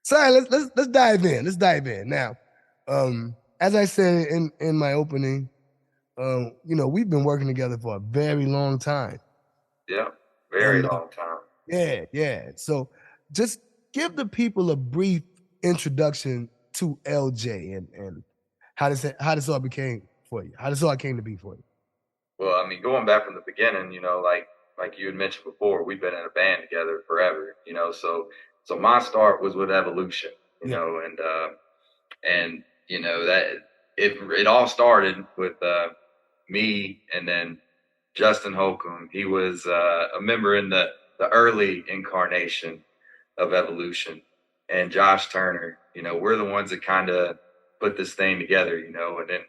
Sorry, let's dive in. Let's dive in now. As I said in my opening, we've been working together for a very long time. Yeah, very And long time. yeah. So just give the people a brief introduction to LJ and how this all became for you. How this all came to be for you. Well, I mean, going back from the beginning, like you had mentioned before, we've been in a band together forever, so my start was with Evolution, Yeah. and that it all started with me and then Justin Holcomb. He was a member in the early incarnation of Evolution, and Josh Turner. We're the ones that kind of put this thing together, and then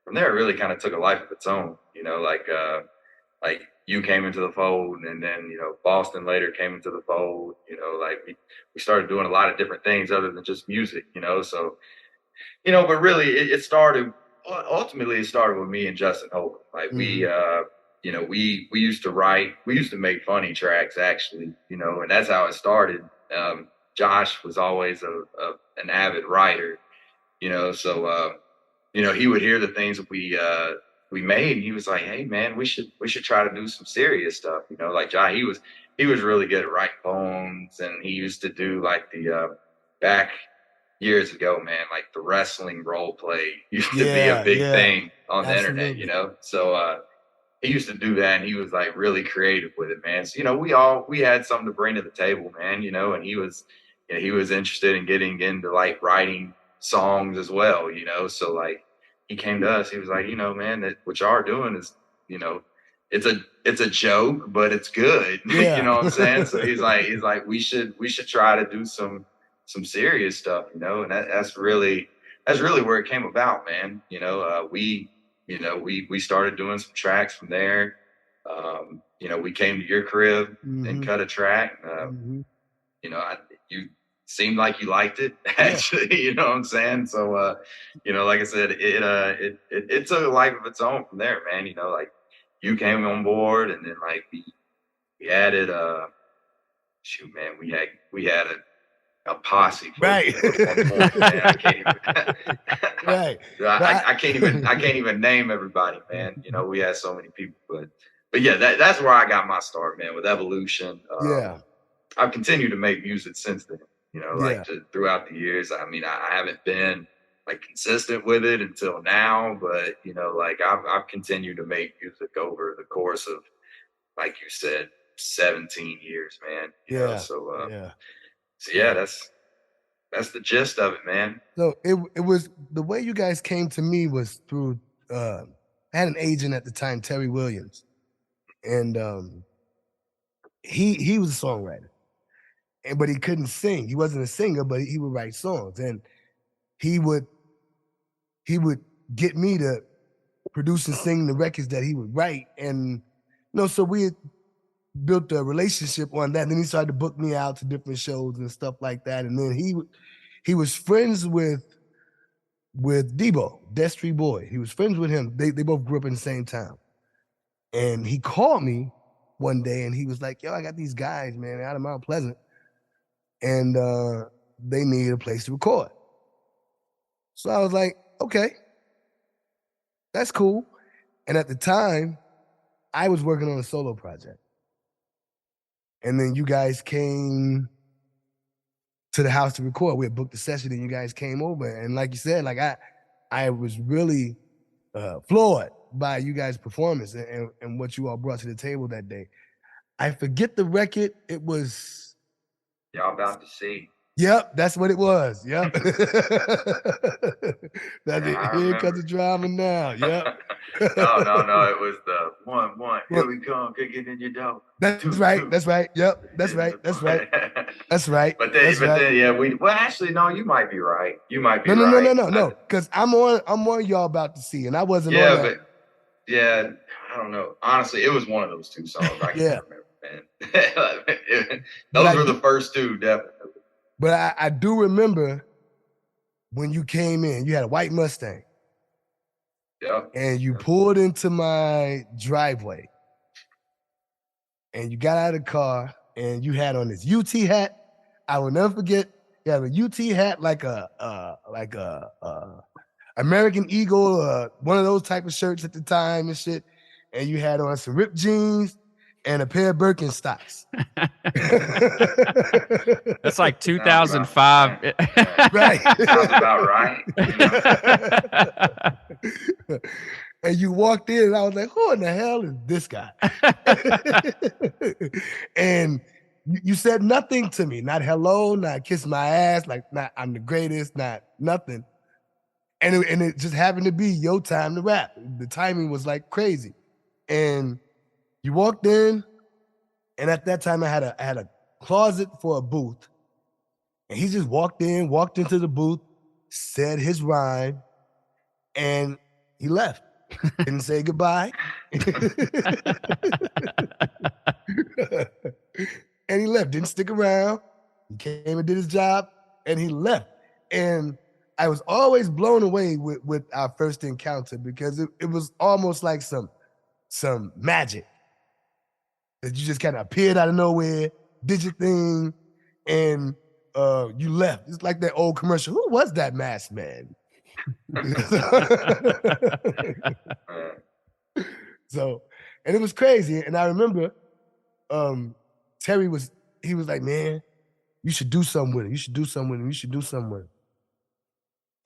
from there it really kind of took a life of its own. Like you came into the fold, and then Boston later came into the fold. Like we started doing a lot of different things other than just music. So but really it started. Ultimately, it started with me and Justin Holcomb. Like we used to write, we used to make funny tracks actually, and that's how it started. Josh was always an avid writer, so he would hear the things that we made, and he was like, "Hey, man, we should try to do some serious stuff." Like Josh, he was really good at writing poems, and he used to do like the back years ago, man, like the wrestling role play used to be a big Yeah. thing on the internet, Absolutely. So he used to do that, and he was like really creative with it, man. So we had something to bring to the table, man. And he was interested in getting into like writing songs as well, So like he came to us, he was like, man, that what y'all are doing is, you know, it's a joke, but it's good. You Yeah. know what I'm saying? So he's like, we should try to do some serious stuff, and that's really where it came about, man. We started doing some tracks from there. We came to your crib and hmm cut a track. hmm You seemed like you liked it, Yeah. actually. You know what I'm saying? So, like I said, it took a life of its own from there, man. Like you came on board, and then like we added shoot, man, we had a posse for Right. you at one point, man. I can't even Right. I, But I can't even I can't even name everybody, man. We had so many people, but yeah, that's where I got my start, man, with Evolution. yeah. I've continued to make music since then, like Yeah. throughout the years. I mean, I haven't been like consistent with it until now, but like I've continued to make music over the course of, like you said, 17 years, man. Yeah. So Yeah. so yeah, Yeah. that's the gist of it, man. So it was the way you guys came to me was through I had an agent at the time, Terry Williams, and he was a songwriter, and but he couldn't sing. He wasn't a singer, but he would write songs, and he would he would get me to produce and sing the records that he would write, and so we had built a relationship on that. And then he started to book me out to different shows and stuff like that, and then he was friends with Debo, Destry Boy. He was friends with him. They both grew up in the same town. And he called me one day and he was like, "Yo, I got these guys, man, out of Mount Pleasant, and they need a place to record." So I was like, "Okay, that's cool." And at the time, I was working on a solo project. And then you guys came to the house to record. We had booked a session and you guys came over. And like you said, like I was really floored by you guys' performance and what you all brought to the table that day. I forget the record. It was, Y'all about to see. yep, that's what it was. Yep. That's Yeah, it. I Here comes the remember. drama now. Yep. No. It was the one. Here we come, kicking in your door. That's Two, right. two. That's right. Yep. That's In right. the That's right. That's right. That's but right. then, yeah, well, actually, no, you might be right. You might be No, no, no, no, right. no, no. Because I'm on y'all about to see, and I wasn't on Yeah, that. but yeah, I don't know. Honestly, it was one of those two songs. I can't Yeah. remember, man. But Those I were the do first two, definitely. but I do remember when you came in, you had a white Mustang Yep. and you Yep. pulled into my driveway and you got out of the car and you had on this UT hat. I will never forget. You have a UT hat, like a American Eagle, one of those type of shirts at the time and shit. And you had on some ripped jeans and a pair of Birkenstocks. That's like 2005. Right. Sounds about right. And you walked in, and I was like, "Who in the hell is this guy?" And you said nothing to me, not hello, not kiss my ass, like not I'm the greatest, not nothing. And it just happened to be your time to rap. The timing was like crazy. And you walked in, and at that time I had a closet for a booth. And he just walked into the booth, said his rhyme, and he left. Didn't say goodbye. And he left, didn't stick around. He came and did his job, and he left. And I was always blown away with our first encounter because it was almost like some magic. That you just kind of appeared out of nowhere, did your thing, and you left. It's like that old commercial. Who was that masked man? So, and it was crazy. And I remember Terry was like, man, you should do something with it. You should do something with it. You should do something with it.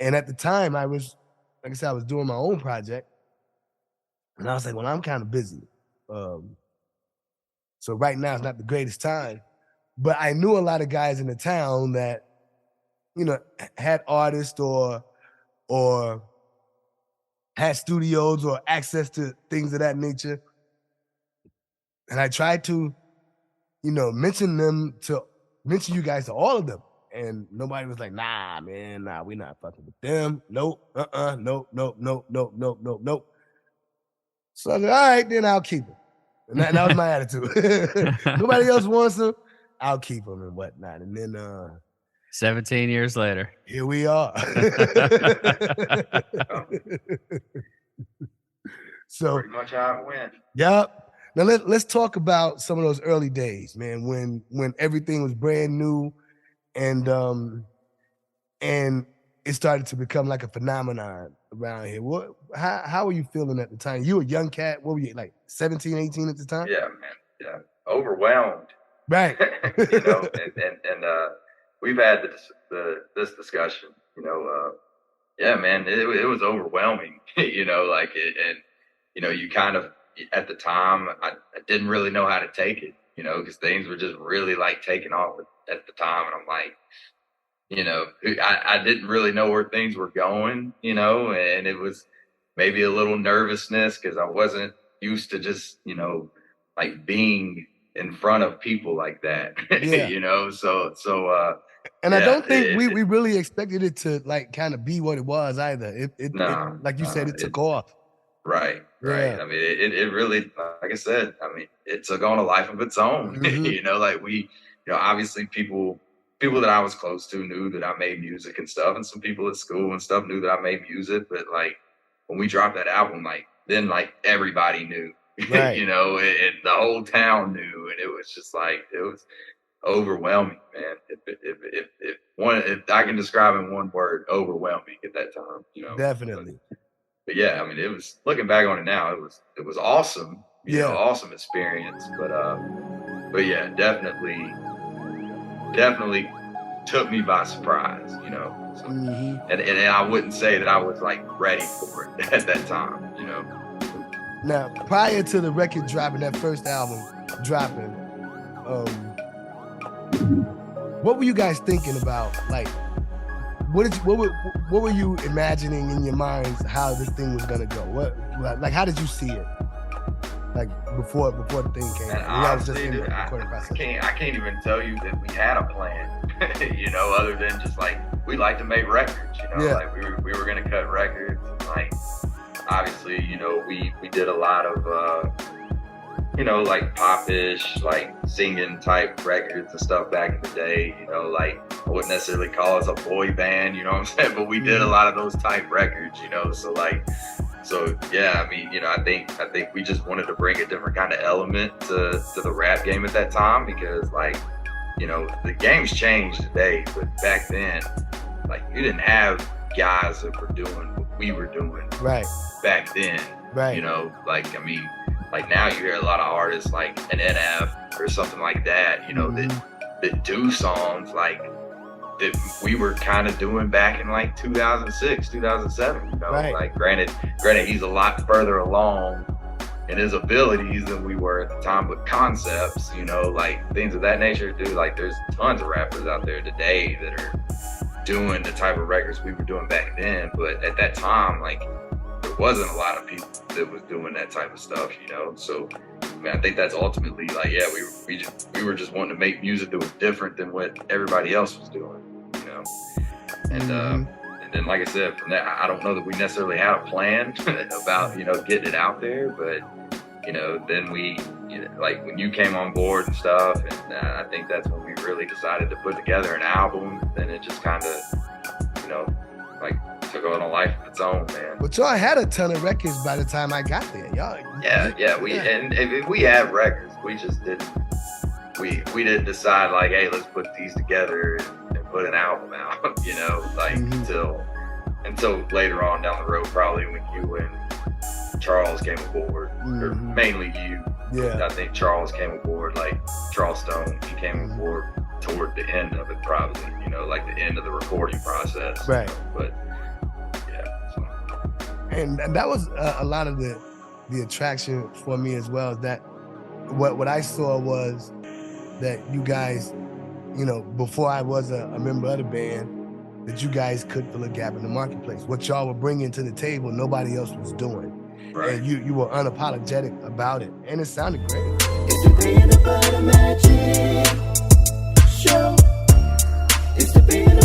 And at the time I was, like I said, I was doing my own project. And I was like, well, I'm kind of busy. So right now is not the greatest time. But I knew a lot of guys in the town that, you know, had artists or had studios or access to things of that nature. And I tried to, you know, mention you guys to all of them. And nobody was like, nah, man, nah, we're not fucking with them. Nope, nope. So I was like, all right, then I'll keep them. And that was my attitude. Nobody else wants them, I'll keep them and whatnot. And then 17 years later, here we are. So pretty much how it went. Yep. Now let's talk about some of those early days, man, when everything was brand new and it started to become like a phenomenon around here. How were you feeling at the time? You were a young cat. What were you, like 17, 18 at the time? Yeah, man. Yeah. Overwhelmed. Right. You know, and we've had this discussion, you know, yeah, man, it was overwhelming, you know, like it, and, you know, you kind of, at the time, I didn't really know how to take it, you know, because things were just really like taking off at the time. And I'm like, you know, I didn't really know where things were going, you know, and it was maybe a little nervousness because I wasn't used to just, you know, like being in front of people like that, Yeah. you know, so and yeah, I don't think we really expected it to like kind of be what it was either. It like you said, it took off. Right. Yeah. I mean, it really, like I said, I mean, it took on a life of its own. Mhm. You know, like you know, obviously people that I was close to knew that I made music and stuff, and some people at school and stuff knew that I made music. But like when we dropped that album, like then like everybody knew, Right. you know, and the whole town knew, and it was just like it was overwhelming, man. If I can describe in one word, overwhelming at that time, you know. Definitely. But yeah, I mean, it was, looking back on it now, it was awesome, you know, awesome experience. But yeah, definitely took me by surprise, you know. So, and I wouldn't say that I was like ready for it at that time, you know. Now, prior to the record dropping, that first album dropping, what were you guys thinking about? Like, what were you imagining in your minds how this thing was gonna go? How did you see it? Like before the thing came. And honestly, dude, I can't even tell you that we had a plan, you know, other than just like we like to make records, you know, like we were gonna cut records. And, like obviously, you know, we did a lot of you know, like pop-ish, like singing type records and stuff back in the day, you know, like I wouldn't necessarily call us a boy band, you know what I'm saying? But we did a lot of those type records, you know, so yeah, I mean, you know, I think we just wanted to bring a different kind of element to the rap game at that time because like, you know, the game's changed today, but back then, like, you didn't have guys that were doing what we were doing Right. back then. Right. You know, like, I mean, like now you hear a lot of artists like an NF or something like that, you know, that do songs like that we were kind of doing back in like 2006, 2007, you know, Right. like granted he's a lot further along in his abilities than we were at the time, but concepts, you know, like things of that nature, dude, like there's tons of rappers out there today that are doing the type of records we were doing back then, but at that time, like, there wasn't a lot of people that was doing that type of stuff, you know. So, I mean, I think that's ultimately like, yeah, we were just wanting to make music that was different than what everybody else was doing, you know. And then, like I said, from that, I don't know that we necessarily had a plan about, you know, getting it out there, but you know, then we, you know, like when you came on board and stuff, and I think that's when we really decided to put together an album. Then it just kind of, you know, like took on a life of its own, man. But y'all had a ton of records by the time I got there, y'all. And we had records. We just didn't. We didn't decide like, hey, let's put these together and put an album out. You know, like until later on down the road, probably when you and Charles came aboard, or mainly you. Yeah. I think Charles came aboard, like Charles Stone. He came aboard toward the end of it, probably. You know, like the end of the recording process. Right. You know, but yeah. So. And that was a lot of the attraction for me as well. Is that what I saw was that you guys, you know, before I was a member of the band, that you guys could fill a gap in the marketplace. What y'all were bringing to the table, nobody else was doing. Right. And you were unapologetic about it, and it sounded great. It's the peanut butter magic show. It's the peanut